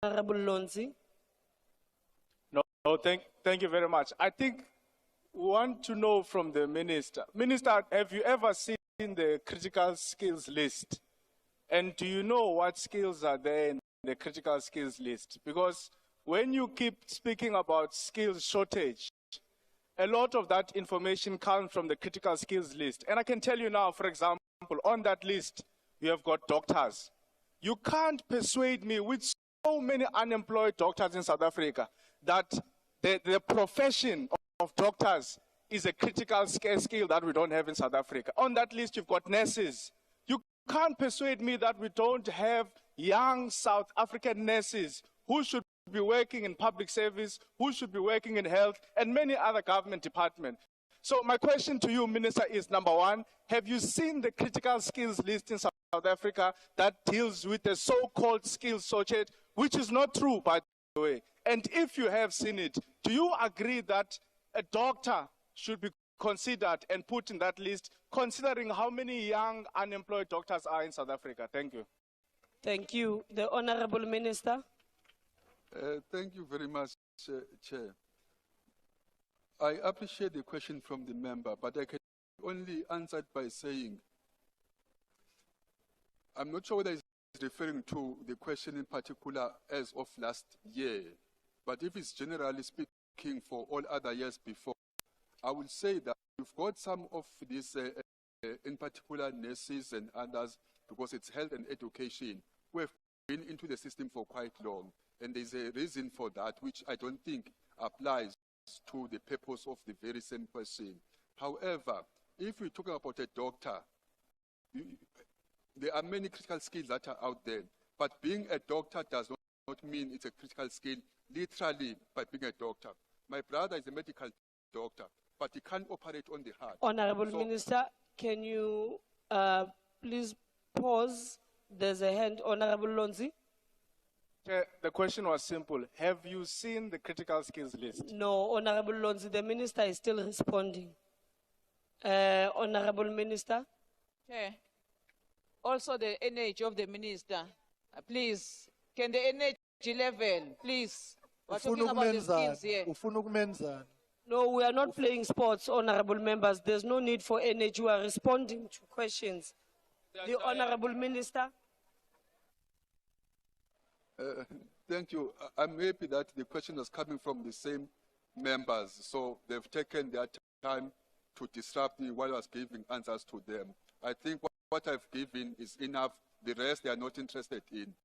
Honorable Lonzi. No, thank you very much. I think we want to know from the minister. Minister, have you ever seen the critical skills list? And do you know what skills are there in the critical skills list? Because when you keep speaking about skills shortage, a lot of that information comes from the critical skills list. And I can tell you now, for example, on that list, you have got doctors. You can't persuade me with so many unemployed doctors in South Africa that the profession of doctors is a critical skill that we don't have in South Africa. On that list, you've got nurses. You can't persuade me that we don't have young South African nurses who should be working in public service, who should be working in health, and many other government departments. So my question to you, Minister, is number one, have you seen the critical skills list in South Africa that deals with the so-called skills shortage, which is not true, by the way? And if you have seen it, do you agree that a doctor should be considered and put in that list, considering how many young unemployed doctors are in South Africa? Thank you. Thank you. The Honorable Minister. Thank you very much, Chair. I appreciate the question from the member, but I can only answer it by saying, I'm not sure whether it's referring to the question in particular as of last year, but if it's generally speaking for all other years before, I will say that we've got some of these, in particular nurses and others, because it's health and education, who have been into the system for quite long. And there's a reason for that, which I don't think applies to the purpose of the very same question. However, if we're talking about a doctor, there are many critical skills that are out there, but being a doctor does not mean it's a critical skill literally by being a doctor. My brother is a medical doctor, but he can't operate on the heart. Honorable Minister, can you please pause? There's a hand. Honorable Lonzi. The question was simple. Have you seen the critical skills list? No, Honorable Lonzi, the Minister is still responding. Honorable Minister. Chair, also the energy of the Minister. Please, can the energy level, please? We're talking about the skills here. No, we are not playing sports, honorable members. There's no need for energy. We are responding to questions. The Honorable Minister. Thank you. I'm happy that the question is coming from the same members, so they've taken their time to disrupt me while I was giving answers to them. I think what I've given is enough. The rest they are not interested in.